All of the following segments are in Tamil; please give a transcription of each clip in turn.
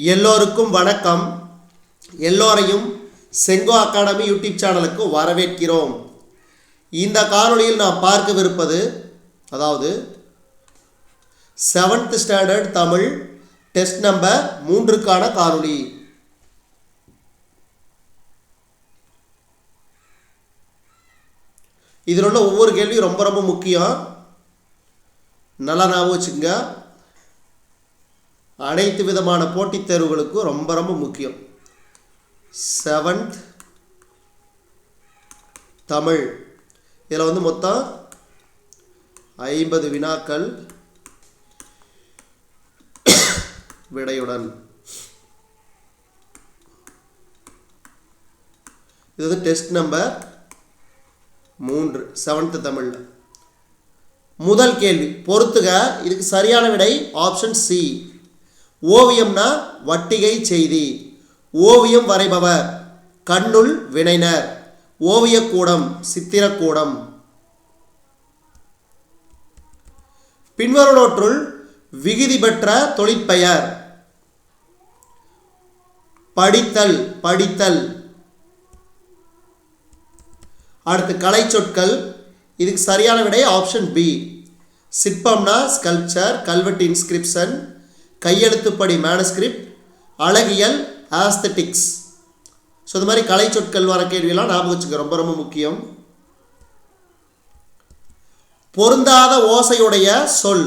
எல்லோருக்கும் வணக்கம். எல்லோரையும் செங்கோ அகாடமி யூடியூப் சேனலுக்கு வரவேற்கிறோம். இந்த காணொளியில் நாம் பார்க்கவிருப்பது அதாவது 7th standard Tamil test number 3க்கான காணொளி. இதில் உள்ள ஒவ்வொரு கேள்வியும் ரொம்ப ரொம்ப முக்கியம். நல்லா ஞாபகம் வச்சுங்க. அனைத்து விதமான போட்டித் தேர்வுகளுக்கும் ரொம்ப ரொம்ப முக்கியம். 7th தமிழ் இதில் மொத்தம் 50 வினாக்கள் விடையுடன். இது டெஸ்ட் நம்பர் 3 7th தமிழ். முதல் கேள்வி பொறுத்துக. இதுக்கு சரியான விடை ஆப்ஷன் சி. ஓவியம்னா வட்டிகை செய்தி. ஓவியம் வரைபவர் கண்ணுள் வினைனர். ஓவியக்கூடம் சித்திரக்கூடம். பின்வருவனவற்றுள் விகுதி பெற்ற தொழிற்பெயர் படித்தல் படித்தல். அடுத்து கலை சொற்கள். இதுக்கு சரியான விடை ஆப்ஷன் பி. சிற்பம்னா ஸ்கல்ப்சர், கல்வெட்டு இன்ஸ்கிரிப்ஷன், கையெழுத்துப்படி மேனுஸ்கிரிப்ட், அழகியல் ஆஸ்தட்டிக்ஸ். ஸோ இது மாதிரி கலை சொற்கள் வர கேள்வியெல்லாம் ஞாபகம் வச்சுக்க, ரொம்ப ரொம்ப முக்கியம். பொருந்தாத ஓசையுடைய சொல்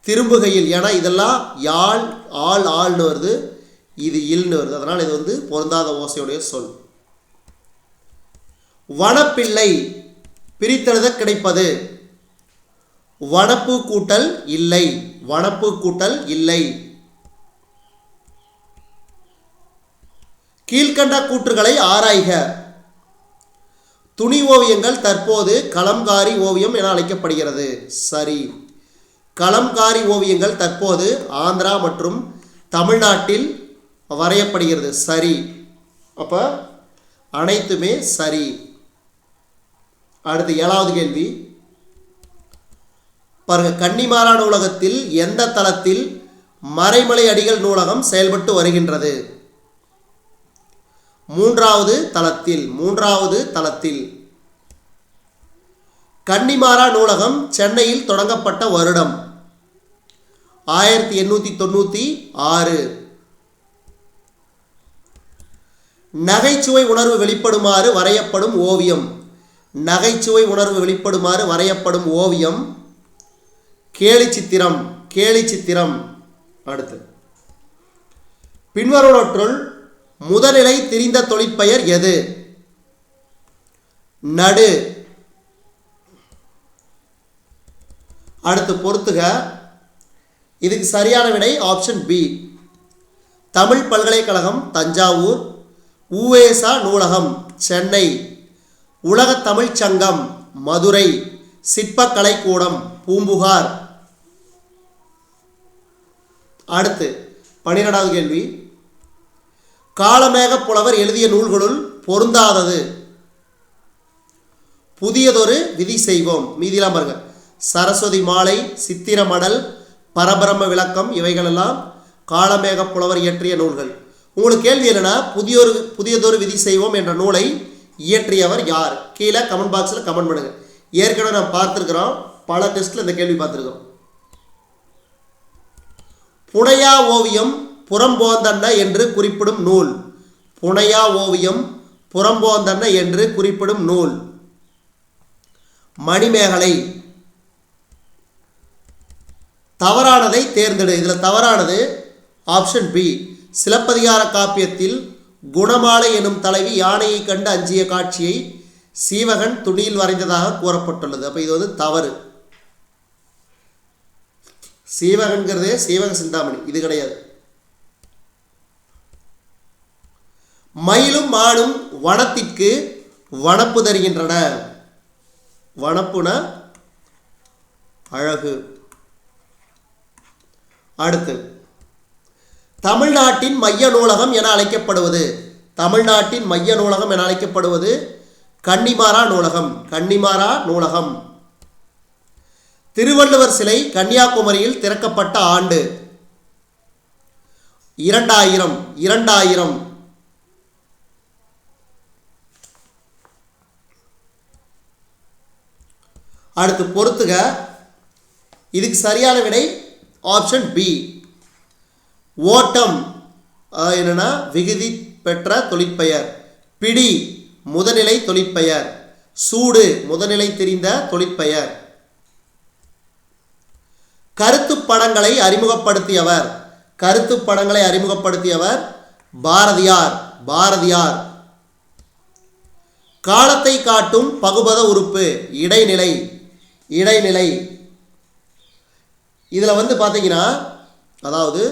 திரும்புகையில். ஏன்னா இதெல்லாம் யாழ் ஆள் ஆள்னு வருது, இது இல்னு வருது. அதனால் இது பொருந்தாத ஓசையுடைய சொல். வனப்பிள்ளை பிரித்தெழுத கிடைப்பது வனப்பு கூட்டல் இல்லை. வனப்பு கூட்டல் இல்லை. கீழ்கண்ட கூற்றுகளை ஆராய்க. துணி ஓவியங்கள் தற்போது கலம்காரி ஓவியம் என அழைக்கப்படுகிறது. சரி. கலம்காரி ஓவியங்கள் தற்போது ஆந்திரா மற்றும் தமிழ்நாட்டில் வரையப்படுகிறது. சரி. அப்போ அனைத்துமே சரி. அடுத்து 7வது கேள்வி பாருங்க. கன்னிமாரா நூலகத்தில் எந்த தளத்தில் மறைமலை அடிகள் நூலகம் செயல்பட்டு வருகின்றது? 3வது தளத்தில். 3வது தளத்தில். கன்னிமாரா நூலகம் சென்னையில் தொடங்கப்பட்ட வருடம் 1896. நகைச்சுவை உணர்வு வெளிப்படுமாறு வரையப்படும் ஓவியம். நகைச்சுவை உணர்வு வெளிப்படுமாறு வரையப்படும் ஓவியம் கேலி சித்திரம். கேலி சித்திரம். அடுத்து பின்வருவனவற்றுள் முதலிலை திரிந்த தொழிற்பெயர் எது? நடு. அடுத்து பொறுத்துக. இதுக்கு சரியான விடை ஆப்ஷன் பி. தமிழ் பல்கலைக்கழகம் தஞ்சாவூர், உவேசா நூலகம் சென்னை, உலக தமிழ்ச் சங்கம் மதுரை, சிற்பக்கலை கூடம் பூம்புகார். அடுத்து 12வது கேள்வி. காளமேக புலவர் எழுதிய நூல்களுள் பொருந்தாதது. புதியதொரு விதி செய்வோம். மீதிலாம் பாருங்க. சரஸ்வதி மாலை, சித்திர மடல், பரபிரம்ம விளக்கம் இவைகளெல்லாம் காளமேக புலவர் இயற்றிய நூல்கள். உங்களுக்கு கேள்வி என்னன்னா, புதியதொரு விதி செய்வோம் என்ற நூலை இயற்றியவர் யார்? கீழே கமெண்ட் பாக்ஸில் கமெண்ட் பண்ணுங்க. ஏற்கனவே நாம் பார்த்துருக்கிறோம், பல டெஸ்ட்டில் இந்த கேள்வி பார்த்துருக்கிறோம். புனையா ஓவியம் புறம்போந்தன்ன என்று குறிப்பிடும் நூல். புனையா ஓவியம் புறம்போந்தன்ன என்று குறிப்பிடும் நூல் மணிமேகலை. தவறானதை தேர்ந்தெடு. இதில் தவறானது ஆப்ஷன் பி. சிலப்பதிகார காப்பியத்தில் குணமாலை எனும் தலைவி யானையை கண்டு அஞ்சிய காட்சியை சீவகன் துணியில் வரைந்ததாக கூறப்பட்டுள்ளது. அப்போ இது தவறு. சீவகன்கிறதே சீவக சிந்தாமணி, இது கிடையாது. மயிலும் மானும் வனத்திற்கு வனப்பு தருகின்றன. வனப்புன அழகு. அடுத்து தமிழ்நாட்டின் மைய நூலகம் என அழைக்கப்படுவது. தமிழ்நாட்டின் மைய நூலகம் என அழைக்கப்படுவது கன்னிமாரா நூலகம். கன்னிமாரா நூலகம். திருவள்ளுவர் சிலை கன்னியாகுமரியில் திறக்கப்பட்ட ஆண்டு 2000 2000. அடுத்து பொறுத்துக. இதுக்கு சரியான விடை ஆப்ஷன் பி. ஓட்டம் என்னன்னா விகுதி பெற்ற தொழிற்பெயர். பிடி முதநிலை தொழிற்பெயர். சூடு முதநிலை தெரிந்த தொழிற்பெயர். கருத்து படங்களை அறிமுகப்படுத்தியவர். கருத்து படங்களை அறிமுகப்படுத்தியவர் பாரதியார். பாரதியார். காலத்தை காட்டும் பகுபத உறுப்பு இடைநிலை. இடைநிலை. இதில் வந்து பார்த்தீங்கன்னா அதாவது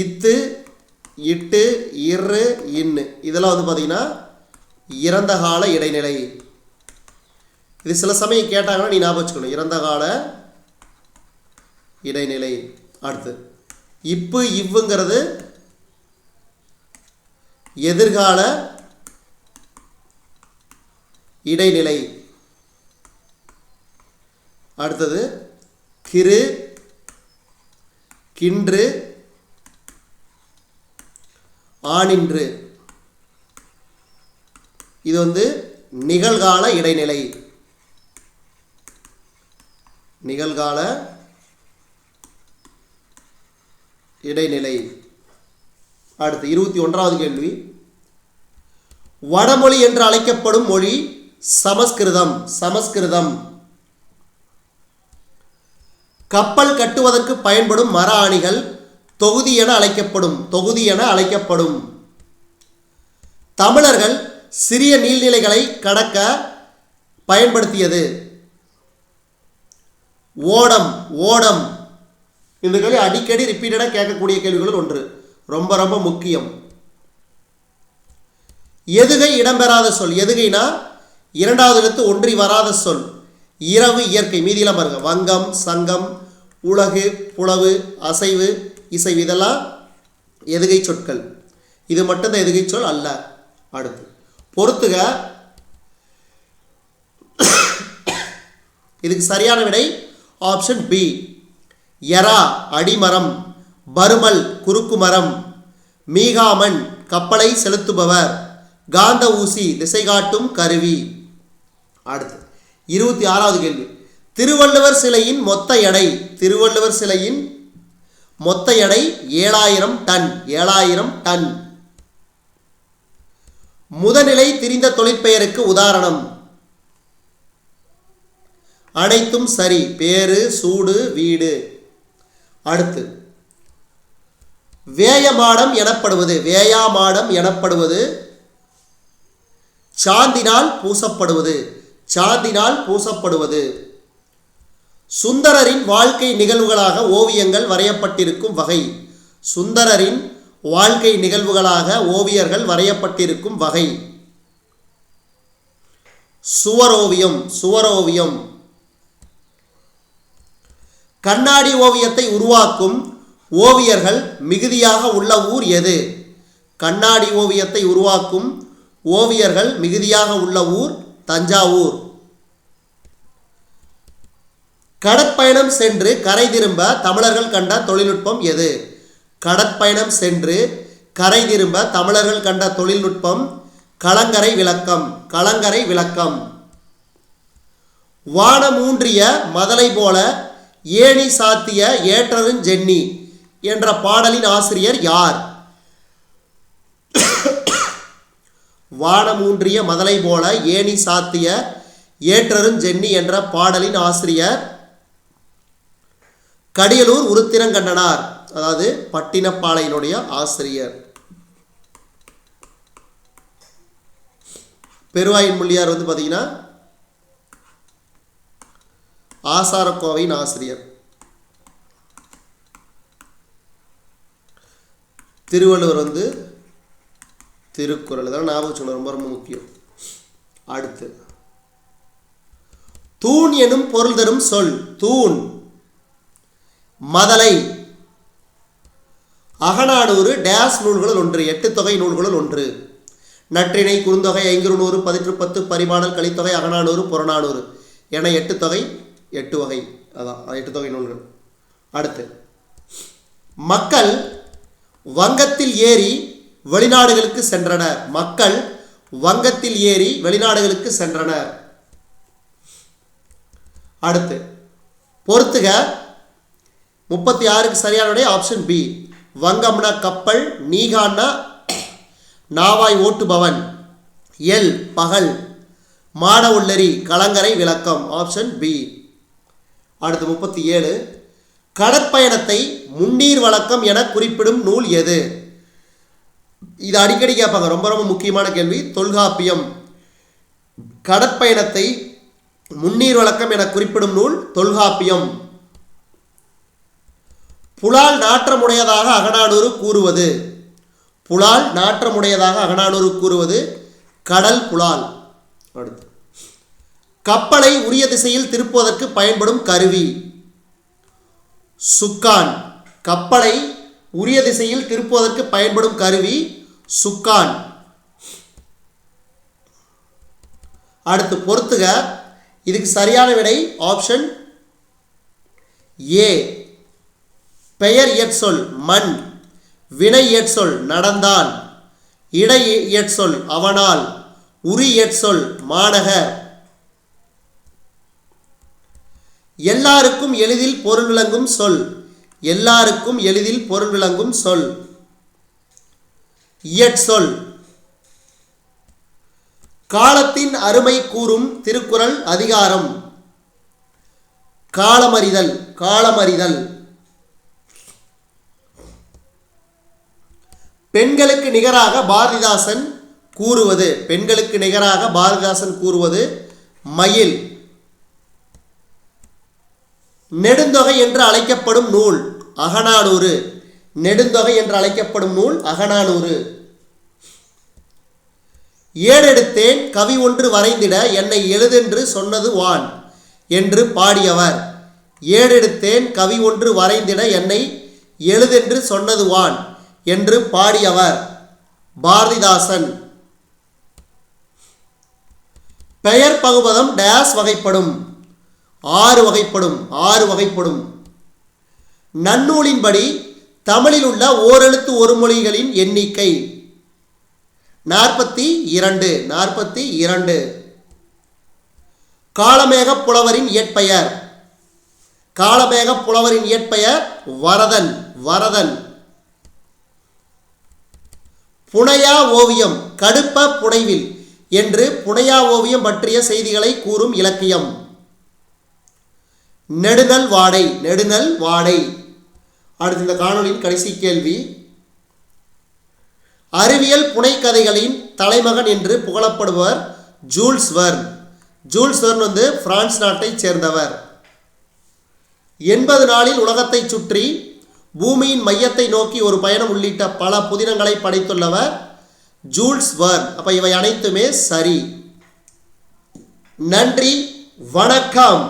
இத்து இட்டு இரு இன்னு இதெல்லாம் வந்து பார்த்தீங்கன்னா இறந்த கால இடைநிலை. இது சில சமயம் கேட்டாங்கன்னா நீ ஞாபகம் வச்சுக்கணும். இறந்த கால இடைநிலை. அடுத்து இப்பு இவ்வுங்கிறது எதிர்கால இடைநிலை. அடுத்தது கிரு கின்று ஆனின்று. இது வந்து நிகழ்கால இடைநிலை. நிகழ்கால இடைநிலை. அடுத்து 21வது கேள்வி. வடமொழி என்று அழைக்கப்படும் மொழி சமஸ்கிருதம். சமஸ்கிருதம். கப்பல் கட்டுவதற்கு பயன்படும் மர ஆணிகள் தொகுதி என அழைக்கப்படும். தொகுதி என அழைக்கப்படும். தமிழர்கள் சிறிய நீர்நிலைகளை கடக்க பயன்படுத்தியது ஓடம். ஓடம். இந்த கேள்வி அடிக்கடி ரிப்பீட்டடாக கேட்கக்கூடிய கேள்விகள் ஒன்று. ரொம்ப ரொம்ப முக்கியம். எதுகை இடம்பெறாத சொல். எதுகைனா இரண்டாவது எழுத்து ஒன்றி வராத சொல். இரவு இயற்கை. மீதியெல்லாம் பாருங்க. வங்கம் சங்கம் உலகு புலவு அசைவு இசைவு இதெல்லாம் எதுகை சொற்கள். இது மட்டும்தான் எதுகை சொல் அல்ல. அடுத்து பொறுத்துக. இதுக்கு சரியான விடை ஆப்ஷன் பி. எரா அடிமரம். பருமல் குறுக்கு மரம். மீகாமன் கப்பலை செலுத்துபவர். காந்த ஊசி திசை காட்டும் கருவி. அடுத்து 26வது கேள்வி. திருவள்ளுவர் சிலையின் மொத்த எடை. திருவள்ளுவர் சிலையின் மொத்த எடை 7000 டன். 7000 டன். முதநிலை திரிந்த தொழிற்பெயருக்கு உதாரணம். அனைத்தும் சரி. பேரு சூடு வீடு. அடுத்து வேயமாடம் எனப்படுவது. வேயாமாடம் எனப்படுவது சாந்தினால் பூசப்படுவது. சாந்தினால் பூசப்படுவது. சுந்தரரின் வாழ்க்கை நிகழ்வுகளாக ஓவியங்கள் வரையப்பட்டிருக்கும் வகை. சுந்தரரின் வாழ்க்கை நிகழ்வுகளாக ஓவியர்கள் வரையப்பட்டிருக்கும் வகை. சுவரோவியம். சுவரோவியம். கண்ணாடி ஓவியத்தை உருவாக்கும் ஓவியர்கள் மிகுதியாக உள்ள ஊர் எது? கண்ணாடி ஓவியத்தை உருவாக்கும் ஓவியர்கள் மிகுதியாக உள்ள ஊர் தஞ்சாவூர். கடற்பயணம் சென்று கரை திரும்ப தமிழர்கள் கண்ட தொழில்நுட்பம் எது? கடற்பயணம் சென்று கரை திரும்ப தமிழர்கள் கண்ட தொழில்நுட்பம் கலங்கரை விளக்கம். கலங்கரை விளக்கம். வானமூன்றிய மதலை போல ஏணி சாத்திய ஏற்றருஞ்சென்னி என்ற பாடலின் ஆசிரியர் யார்? வானமூன்றிய மதலை போல ஏணி சாத்திய ஏற்றருஞ்சென்னி என்ற பாடலின் ஆசிரியர் கடியலூர் உருத்திரங்கண்ணனார். அதாவது பட்டினப்பாளையினுடைய ஆசிரியர். பெருவாயின் முள்ளியார் வந்து பார்த்தீங்கன்னா ஆசாரக்கோவையின் ஆசிரியர். திருவள்ளுவர் வந்து திருக்குறள். இதெல்லாம் ஞாபகம் வச்சுக்கணும், ரொம்ப ரொம்ப முக்கியம். அடுத்து தூண் எனும் பொருள் தரும் சொல். தூண். மதலை. அகநானூறு டேஸ் நூல்களுள் ஒன்று. 8 தொகை நூல்களுள் ஒன்று. நற்றிணை குறுந்தொகை ஐங்குறுநூறு 10 பரிமாணல் கலித்தொகை அகநானூறு புறநானூறு என 8 தொகை 8 வகை. அதான் 8 தொகை நூல்கள். அடுத்து மக்கள் வங்கத்தில் ஏறி வெளிநாடுகளுக்கு சென்றனர். மக்கள் வங்கத்தில் ஏறி வெளிநாடுகளுக்கு சென்றனர். அடுத்து பொறுத்துக 36க்கு சரியான விடை ஆப்ஷன் பி. வங்கம்னா கப்பல், நீகான்னா நாவாய் ஓட்டுபவன், எல் பகல், மாட உள்ளரி கலங்கரை விளக்கம் ஆப்ஷன் பி. அடுத்து 37 கடற்பயணத்தை முன்னீர் வழக்கம் என குறிப்பிடும் நூல் எது? இது அடிக்கடி கேட்பாங்க, ரொம்ப ரொம்ப முக்கியமான கேள்வி. தொல்காப்பியம். கடற்பயணத்தை முன்னீர் வழக்கம் என குறிப்பிடும் நூல் தொல்காப்பியம். புலால் நாற்றமுடையதாக அகநானூறு கூறுவது. புலால் நாற்றமுடையதாக அகநானூறு கூறுவது கடல் புலால். அடுத்து கப்பலை உரிய திசையில் திருப்புவதற்கு பயன்படும் கருவி சுக்கான். கப்பலை உரிய திசையில் திருப்புவதற்கு பயன்படும் கருவி சுக்கான். அடுத்து பொறுத்துக. இதுக்கு சரியான விடை ஆப்ஷன் ஏ. பெயர் இயற்சொல் மண், வினை இயற்சொல் நடந்தான், இடை இயற்சொல் அவனால், உரி இயற்சொல் மாநகர். எல்லாருக்கும் எளிதில் பொருள் விளங்கும் சொல். எல்லாருக்கும் எளிதில் பொருள் விளங்கும் சொல் இயற்சொல். காலத்தின் அருமை கூறும் திருக்குறள் அதிகாரம் காலமறிதல். காலமறிதல். பெண்களுக்கு நிகராக பாரதிதாசன் கூறுவது. பெண்களுக்கு நிகராக பாரதிதாசன் கூறுவது மயில். நெடுந்தொகை என்று அழைக்கப்படும் நூல் அகநானூறு. நெடுந்தொகை என்று அழைக்கப்படும் நூல் அகநானூறு. ஏடெடுத்தேன் கவி ஒன்று வரைந்திட என்னை எழுதென்று சொன்னது வான் என்று பாடியவர். ஏடெடுத்தேன் கவி ஒன்று வரைந்திட என்னை எழுதென்று சொன்னது வான் என்று பாடியவர் பாரதிதாசன். பெயர் பகுபதம் டேஸ் வகைப்படும். 6 வகைப்படும். 6 வகைப்படும். நன்னூலின்படி தமிழில் உள்ள ஓரெழுத்து ஒரு மொழிகளின் எண்ணிக்கை 42. 42. காளமேக புலவரின் இயற்பெயர். காளமேக புலவரின் இயற்பெயர் வரதன். வரதன். புனையா ஓவியம் கடுப்ப புனைவில் என்று புனையா ஓவியம் பற்றிய செய்திகளை கூறும் இலக்கியம் நெடுநல் வாடை. நெடுநல் வாடை. அடுத்த இந்த காணொலியின் கடைசி கேள்வி. அறிவியல் புனைக்கதைகளின் தலைமகன் என்று புகழப்படுபவர் Jules Verne. Jules Verne France நாட்டைச் சேர்ந்தவர். 80 நாளில் உலகத்தை சுற்றி பூமியின் மையத்தை நோக்கி ஒரு பயணம் உள்ளிட்ட பல புதினங்களை படைத்துள்ளவர் ஜூல்ஸ் வெர்ன். அப்ப இவை அனைத்துமே சரி. நன்றி, வணக்கம்.